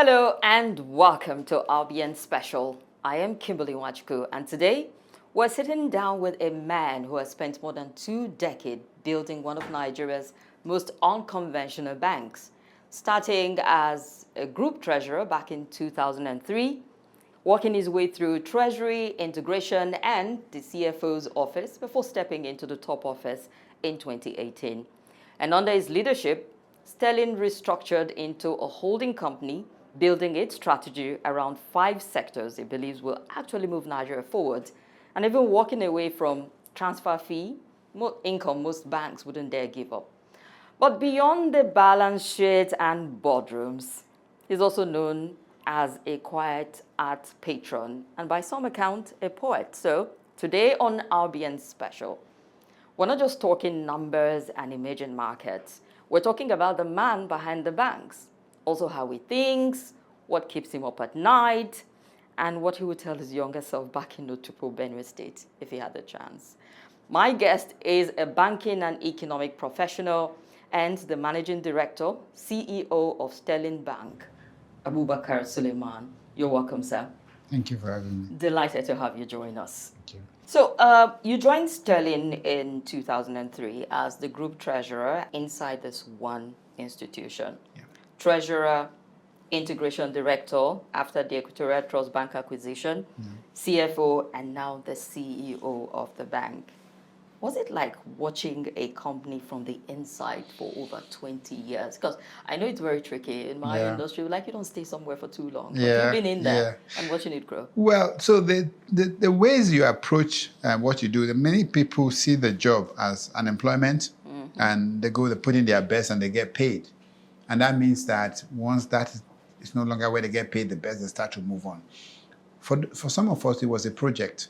Hello and welcome to RBN Special. I am Kimberley Nwachukwu, and today we're sitting down with a man who has spent more than 2 decades building one of Nigeria's most unconventional banks, starting as a group treasurer back in 2003, working his way through treasury, integration, and the CFO's office before stepping into the top office in 2018. And under his leadership, Sterling restructured into a holding company, building its strategy around 5 sectors it believes will actually move Nigeria forward, and even walking away from transfer fee income most banks wouldn't dare give up. But beyond the balance sheet and boardrooms, he's also known as a quiet art patron, and by some account, a poet. So today on RBN Special, we're not just talking numbers and emerging markets. We're talking about the man behind the banks, also how he thinks, what keeps him up at night, and what he would tell his younger self back in Otukpo, Benue State, if he had the chance. My guest is a banking and economic professional and the managing director, CEO of Sterling Bank, Abubakar Suleiman. You're welcome, sir. Thank you for having me. Delighted to have you join us. Thank you. So you joined Sterling in 2003 as the group treasurer inside this one institution. Yeah. Treasurer, integration director after the Equatorial Trust Bank acquisition, CFO, and now the CEO of the bank. Was it like watching a company from the inside for over 20 years? Because I know it's very tricky in my industry. Like, you don't stay somewhere for too long. But you've been in there and watching it grow. Well, so the ways you approach what you do, many people see the job as an employment, and they put in their best and they get paid. And that means that once that is no longer where they get paid the best, they start to move on. For some of us, it was a project.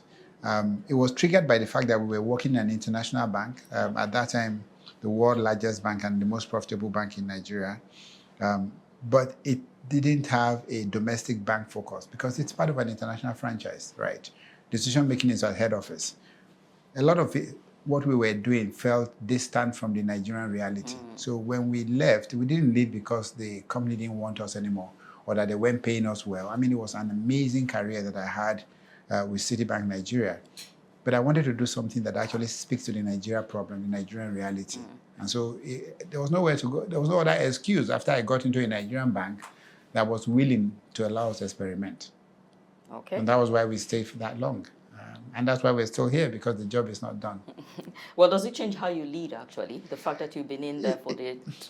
It was triggered by the fact that we were working in an international bank, at that time, the world's largest bank and the most profitable bank in Nigeria. But it didn't have a domestic bank focus because it's part of an international franchise, right? Decision making is at head office. A lot of what we were doing felt distant from the Nigerian reality. So when we left, we didn't leave because the company didn't want us anymore or that they weren't paying us well. I mean, it was an amazing career that I had with Citibank Nigeria. But I wanted to do something that actually speaks to the Nigeria problem, the Nigerian reality. And so there was nowhere to go. There was no other excuse after I got into a Nigerian bank that was willing to allow us to experiment. Okay. And that was why we stayed for that long. And that's why we're still here, because the job is not done. Well, does it change how you lead, actually? The fact that you've been in there for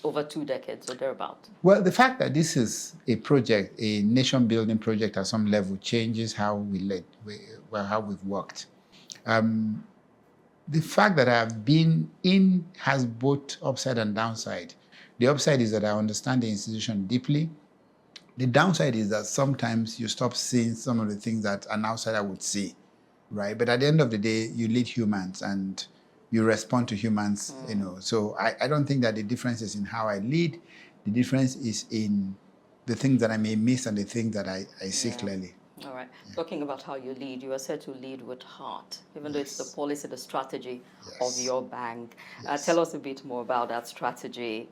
over 2 decades or thereabout? Well, the fact that this is a project, a nation-building project at some level, changes how we lead, how we've worked. The fact that I've been in has both upside and downside. The upside is that I understand the institution deeply. The downside is that sometimes you stop seeing some of the things that an outsider would see. Right, but at the end of the day, you lead humans and you respond to humans, So I don't think that the difference is in how I lead. The difference is in the things that I may miss and the things that I see clearly. All right. Talking about how you lead, you are said to lead with heart, even though it's the policy, the strategy of your bank. Tell us a bit more about that strategy.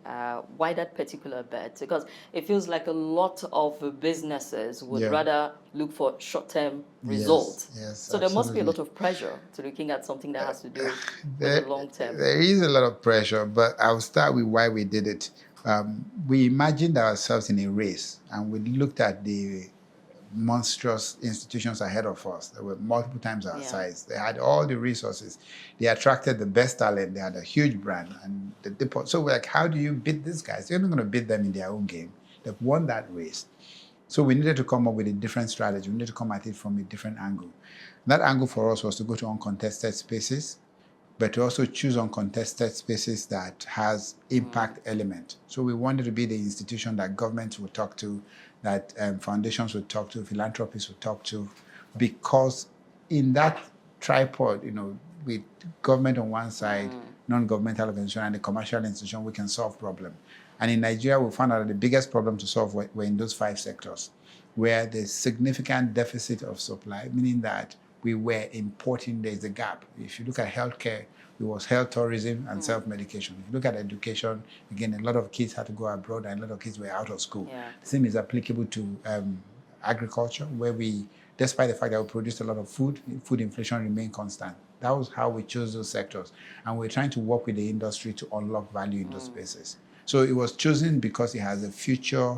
Why that particular bet? Because it feels like a lot of businesses would rather look for short-term results. Yes, so there must be a lot of pressure to looking at something that has to do with the long term. There is a lot of pressure, but I'll start with why we did it. We imagined ourselves in a race, and we looked at the monstrous institutions ahead of us that were multiple times our size. They had all the resources. They attracted the best talent. They had a huge brand. And so we're like, how do you beat these guys? You're not going to beat them in their own game. They've won that race. So we needed to come up with a different strategy. We needed to come at it from a different angle. That angle for us was to go to uncontested spaces, but to also choose uncontested spaces that has impact element. So we wanted to be the institution that governments would talk to, that foundations would talk to, philanthropists would talk to, because in that tripod, with government on one side, non-governmental organization, and the commercial institution, we can solve problems. And in Nigeria, we found out that the biggest problem to solve were in those 5 sectors, where there's significant deficit of supply, meaning that we were importing. There's a gap. If you look at healthcare, it was health tourism and self-medication. If you look at education, again, a lot of kids had to go abroad and a lot of kids were out of school. Yeah. The same is applicable to agriculture, where we, despite the fact that we produced a lot of food inflation remained constant. That was how we chose those sectors. And we're trying to work with the industry to unlock value in those spaces. So it was chosen because it has a future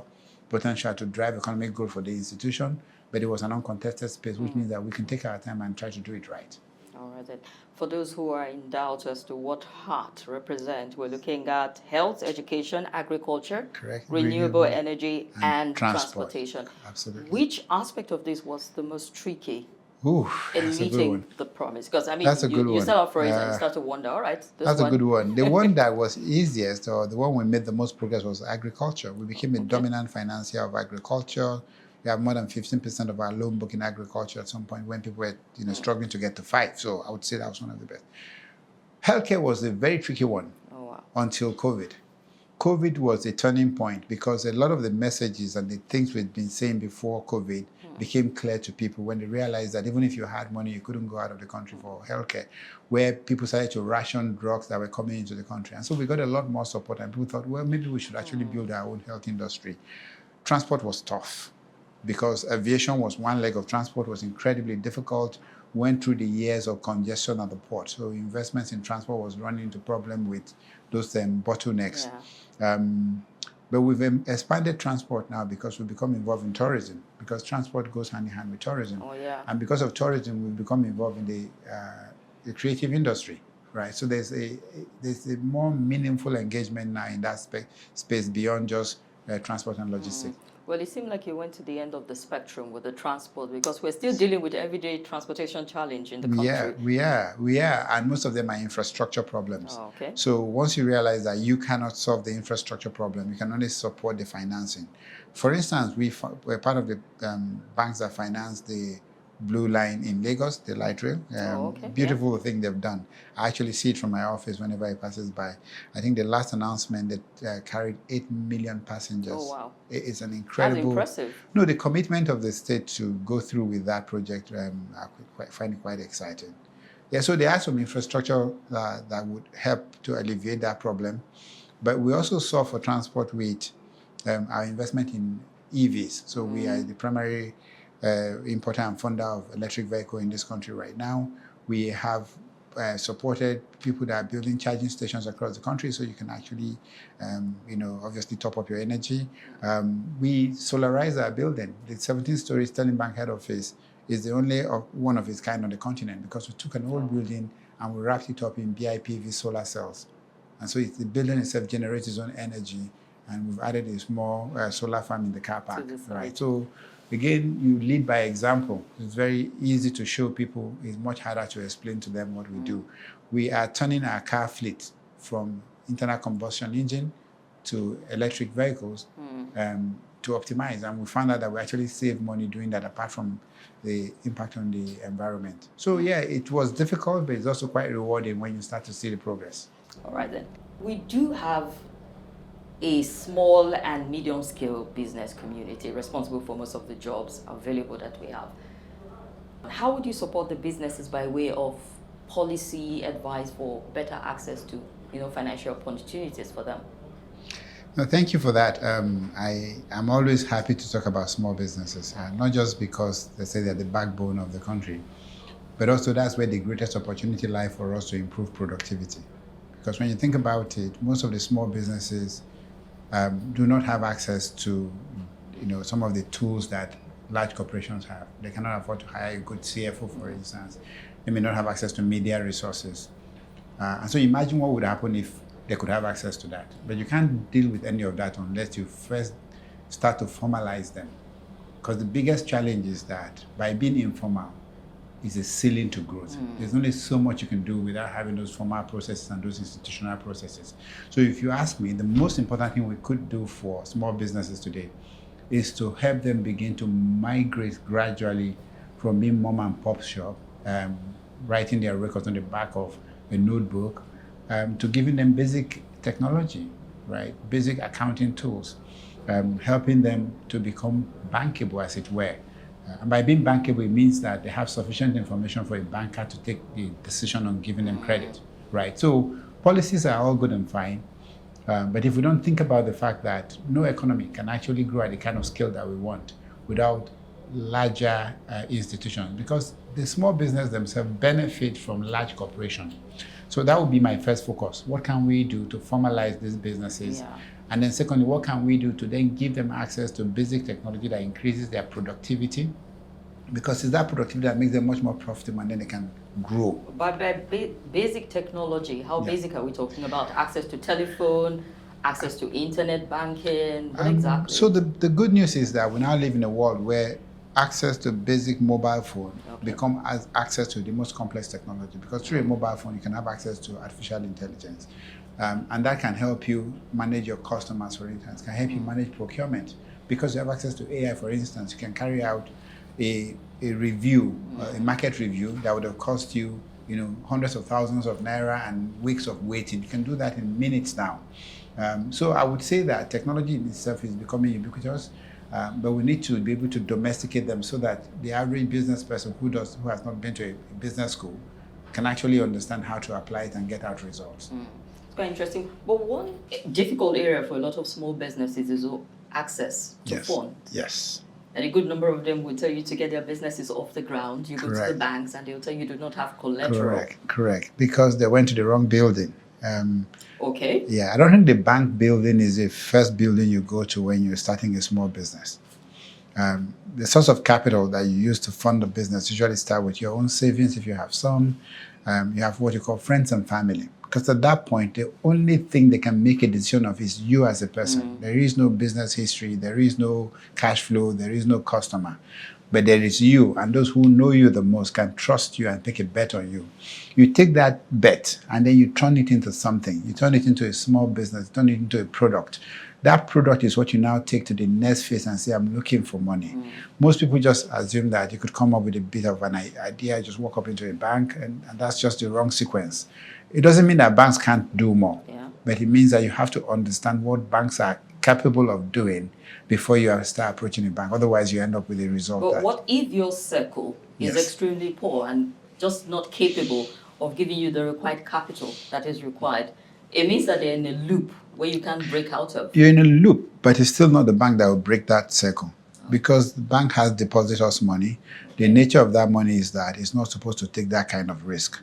potential to drive economic growth for the institution, but it was an uncontested space, which means that we can take our time and try to do it right. All right, then. For those who are in doubt as to what HEART represents, we're looking at health, education, agriculture, Correct. renewable energy, and transport. transportation. Absolutely. Which aspect of this was the most tricky Ooh, in that's a good meeting one. the promise? Because, I mean, That's a good you one. start off for it and you start to wonder, all right, That's a good one. The one that was easiest, or the one we made the most progress, was agriculture. We became a dominant financier of agriculture. We have more than 15% of our loan book in agriculture at some point when people were struggling to get to 5%. So I would say that was one of the best. Healthcare was a very tricky one until COVID. COVID was a turning point because a lot of the messages and the things we'd been saying before COVID became clear to people when they realized that even if you had money, you couldn't go out of the country for healthcare, where people started to ration drugs that were coming into the country. And so we got a lot more support, and people thought, well, maybe we should actually build our own health industry. Transport was tough because aviation was one leg of transport, was incredibly difficult, went through the years of congestion at the port. So investments in transport was running into problem with those bottlenecks. Yeah. But we've expanded transport now because we've become involved in tourism, because transport goes hand in hand with tourism. Oh, yeah. And because of tourism, we've become involved in the creative industry, right? So there's a more meaningful engagement now in that space beyond just transport and logistics. Well, it seemed like you went to the end of the spectrum with the transport, because we're still dealing with everyday transportation challenge in the country. Yeah, we are. And most of them are infrastructure problems. Oh, okay. So once you realize that you cannot solve the infrastructure problem, you can only support the financing. For instance, we're part of the banks that finance the Blue Line in Lagos, the light rail. Beautiful thing they've done. I actually see it from my office whenever it passes by. I think the last announcement that carried 8 million passengers. Oh, wow. It's an incredible... That's impressive. No, the commitment of the state to go through with that project, I find it quite exciting. Yeah, so there are some infrastructure that would help to alleviate that problem. But we also saw for transport with our investment in EVs. So we are the primary importer and funder of electric vehicle in this country right now. We have supported people that are building charging stations across the country, so you can actually, obviously top up your energy. We solarize our building. The 17-story Sterling Bank head office is the only one of its kind on the continent, because we took an old building and we wrapped it up in BIPV solar cells. And so the building itself generates its own energy, and we've added a small solar farm in the car park. Right. So again, you lead by example. It's very easy to show people. It's much harder to explain to them what we do. We are turning our car fleet from internal combustion engine to electric vehicles to optimize. And we found out that we actually save money doing that, apart from the impact on the environment. So yeah, it was difficult, but it's also quite rewarding when you start to see the progress. All right, then. We do have a small and medium-scale business community responsible for most of the jobs available that we have. How would you support the businesses by way of policy advice for better access to, financial opportunities for them? No, thank you for that. I'm always happy to talk about small businesses, not just because they say they're the backbone of the country, but also that's where the greatest opportunity lies for us to improve productivity. Because when you think about it, most of the small businesses do not have access to, some of the tools that large corporations have. They cannot afford to hire a good CFO, for instance. They may not have access to media resources. And so imagine what would happen if they could have access to that. But you can't deal with any of that unless you first start to formalize them. Because the biggest challenge is that by being informal, is a ceiling to growth. There's only so much you can do without having those formal processes and those institutional processes. So if you ask me, the most important thing we could do for small businesses today is to help them begin to migrate gradually from being mom and pop shop, writing their records on the back of a notebook, to giving them basic technology, right? Basic accounting tools, helping them to become bankable, as it were. And by being bankable, it means that they have sufficient information for a banker to take the decision on giving them credit, right? So policies are all good and fine, but if we don't think about the fact that no economy can actually grow at the kind of scale that we want without larger institutions, because the small business themselves benefit from large corporations. So that would be my first focus. What can we do to formalize these businesses? Yeah. And then secondly, what can we do to then give them access to basic technology that increases their productivity? Because it's that productivity that makes them much more profitable, and then they can grow. But by basic technology, how basic are we talking about? Access to telephone, access to internet banking, what exactly? So the good news is that we now live in a world where access to basic mobile phone become as access to the most complex technology, because through a mobile phone you can have access to artificial intelligence, and that can help you manage your customers, for instance, can help you manage procurement, because you have access to AI. For instance, you can carry out a review, a market review that would have cost you, hundreds of thousands of naira and weeks of waiting. You can do that in minutes now. So I would say that technology in itself is becoming ubiquitous. But we need to be able to domesticate them so that the average business person who has not been to a business school can actually understand how to apply it and get out results. It's quite interesting. But one difficult area for a lot of small businesses is access to funds. Yes. And a good number of them will tell you to get their businesses off the ground. You go to the banks and they'll tell you do not have collateral. Correct. Because they went to the wrong building. Okay. Yeah, I don't think the bank building is the first building you go to when you're starting a small business. The source of capital that you use to fund the business usually start with your own savings, if you have some. You have what you call friends and family. Because at that point, the only thing they can make a decision of is you as a person. There is no business history, there is no cash flow, there is no customer. But there is you, and those who know you the most can trust you and take a bet on you. You take that bet and then you turn it into something. You turn it into a small business, turn it into a product. That product is what you now take to the next phase and say, I'm looking for money. Most people just assume that you could come up with a bit of an idea, just walk up into a bank, and that's just the wrong sequence. It doesn't mean that banks can't do more, but it means that you have to understand what banks are capable of doing before you start approaching a bank. Otherwise, you end up with a result. But what if your circle is extremely poor and just not capable of giving you the required capital that is required? It means that they're in a loop where you can't break out of. You're in a loop, but it's still not the bank that will break that circle, because the bank has depositors' money. The nature of that money is that it's not supposed to take that kind of risk.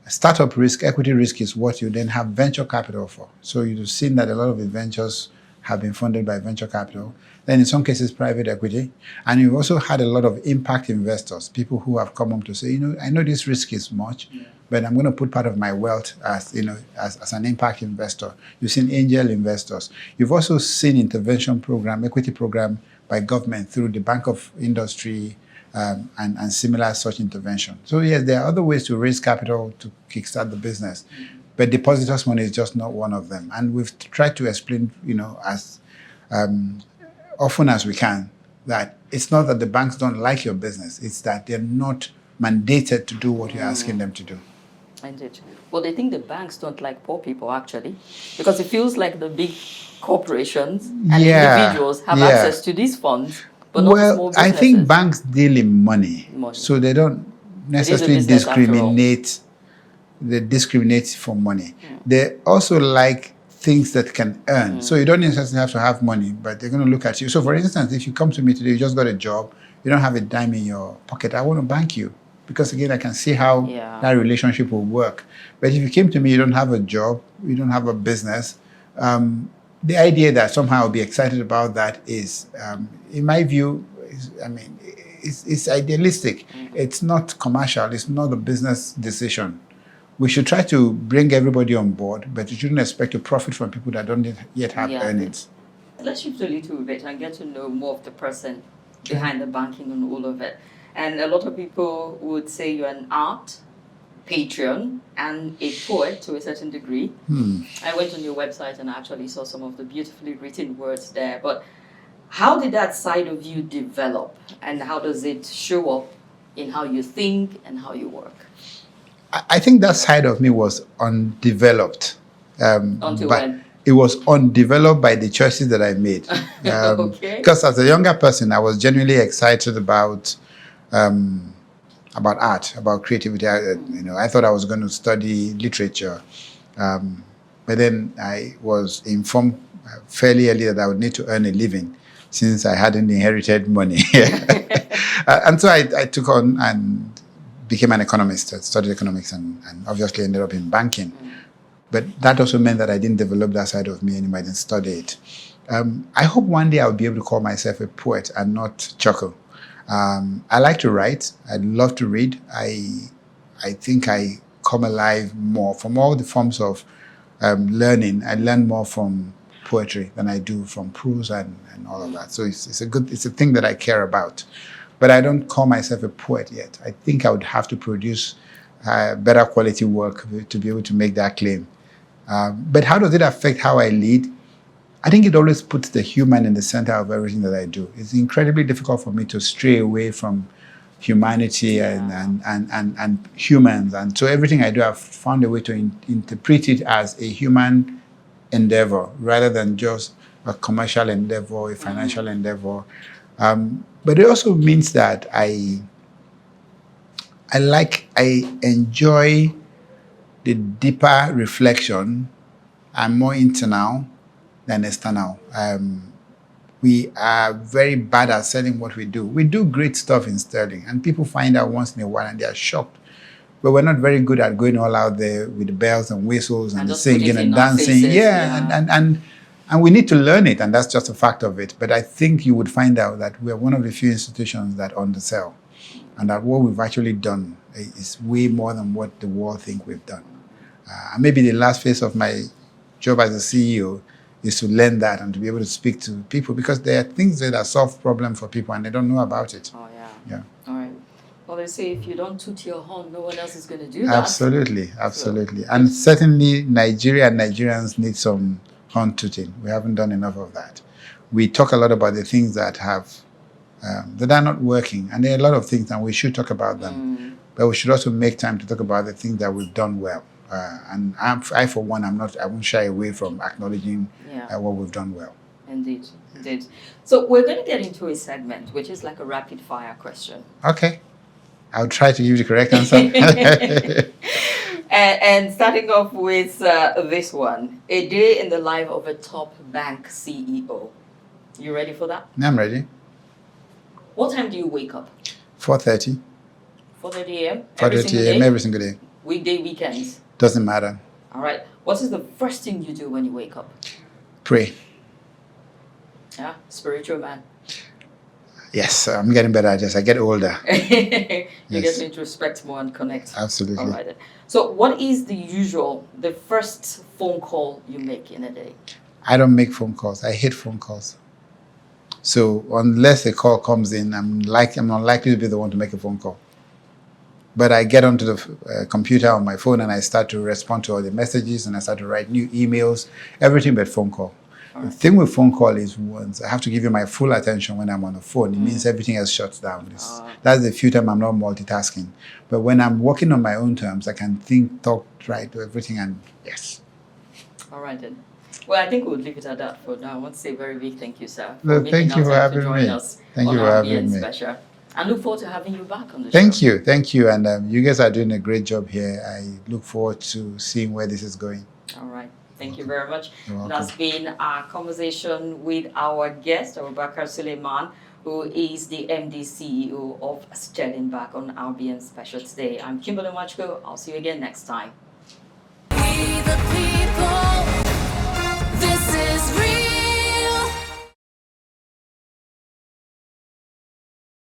Startup risk, equity risk is what you then have venture capital for. So you've seen that a lot of the ventures have been funded by venture capital, then in some cases private equity. And you've also had a lot of impact investors, people who have come up to say, I know this risk is much, but I'm going to put part of my wealth as an impact investor. You've seen angel investors. You've also seen intervention program, equity program by government through the Bank of Industry and similar such intervention. So yes, there are other ways to raise capital to kickstart the business. But depositors' money is just not one of them. And we've tried to explain, as often as we can, that it's not that the banks don't like your business. It's that they're not mandated to do what you're asking them to do. Indeed. Well, they think the banks don't like poor people, actually, because it feels like the big corporations and individuals have access to these funds, but not small businesses. I think banks deal in money. So they don't necessarily discriminate. They discriminate for money. They also like things that can earn. So you don't necessarily have to have money, but they're going to look at you. So for instance, if you come to me today, you just got a job, you don't have a dime in your pocket, I want to bank you. Because again, I can see how that relationship will work. But if you came to me, you don't have a job, you don't have a business, the idea that somehow I'll be excited about that is, in my view, it's idealistic. It's not commercial. It's not a business decision. We should try to bring everybody on board, but you shouldn't expect to profit from people that don't yet have earnings. Let's shift a little bit and get to know more of the person behind the banking and all of it. And a lot of people would say you're an art patron and a poet to a certain degree. I went on your website and I actually saw some of the beautifully written words there. But how did that side of you develop, and how does it show up in how you think and how you work? I think that side of me was undeveloped. Until when? It was undeveloped by the choices that I made. Because as a younger person, I was genuinely excited about about art, about creativity. I thought I was going to study literature, but then I was informed fairly early that I would need to earn a living since I hadn't inherited money. And so I took on and became an economist. I studied economics and obviously ended up in banking. But that also meant that I didn't develop that side of me anymore. I didn't study it. I hope one day I'll be able to call myself a poet and not chuckle. I like to write. I love to read. I think I come alive more from all the forms of learning. I learn more from poetry than I do from prose and all of that. So it's a thing that I care about. But I don't call myself a poet yet. I think I would have to produce better quality work to be able to make that claim. But how does it affect how I lead? I think it always puts the human in the center of everything that I do. It's incredibly difficult for me to stray away from humanity and humans. And so everything I do, I've found a way to interpret it as a human endeavor rather than just a commercial endeavor, a financial endeavor. But it also means that I enjoy the deeper reflection and more internal than external. We are very bad at selling what we do. We do great stuff in Sterling, and people find out once in a while and they are shocked. But we're not very good at going all out there with the bells and whistles and the singing and dancing. And we need to learn it, and that's just a fact of it. But I think you would find out that we're one of the few institutions that undersell, and that what we've actually done is way more than what the world think we've done. And maybe the last phase of my job as a CEO is to learn that and to be able to speak to people, because there are things that are solve problems for people and they don't know about it. Oh, yeah. Yeah. All right. Well, they say if you don't toot your horn, no one else is going to do that. Absolutely. And certainly Nigeria and Nigerians need some horn tooting. We haven't done enough of that. We talk a lot about the things that that are not working, and there are a lot of things, and we should talk about them. But we should also make time to talk about the things that we've done well. And I, for one, I won't shy away from acknowledging what we've done well. Indeed. So we're going to get into a segment, which is like a rapid fire question. Okay. I'll try to give you the correct answer. and starting off with this one, a day in the life of a top bank CEO. You ready for that? I'm ready. What time do you wake up? 4:30. 4:30 a.m.? 4:30 a.m. every single day. Weekday, weekends? Doesn't matter. All right. What is the first thing you do when you wake up? Pray. Yeah, spiritual man. Yes, I'm getting better at this. I get older. You get to introspect more and connect. Absolutely. All right. So what is the first phone call you make in a day? I don't make phone calls. I hate phone calls. So unless a call comes in, I'm unlikely to be the one to make a phone call. But I get onto the computer on my phone and I start to respond to all the messages and I start to write new emails, everything but phone call. The thing with phone call is once I have to give you my full attention when I'm on the phone. It means everything else shuts down. That's the few times I'm not multitasking. But when I'm working on my own terms, I can think, talk, write, do everything, and yes. All right then. Well, I think we'll leave it at that for now. I want to say a very big thank you, sir. Thank you for having me. Thank you for having me. Special. I look forward to having you back on the show. Thank you. And you guys are doing a great job here. I look forward to seeing where this is going. All right. Thank you very much. That's been our conversation with our guest, Abubakar Suleiman, who is the MD CEO of Sterling Bank on RBN Special today. I'm Kimberley Nwachukwu. I'll see you again next time. We the people.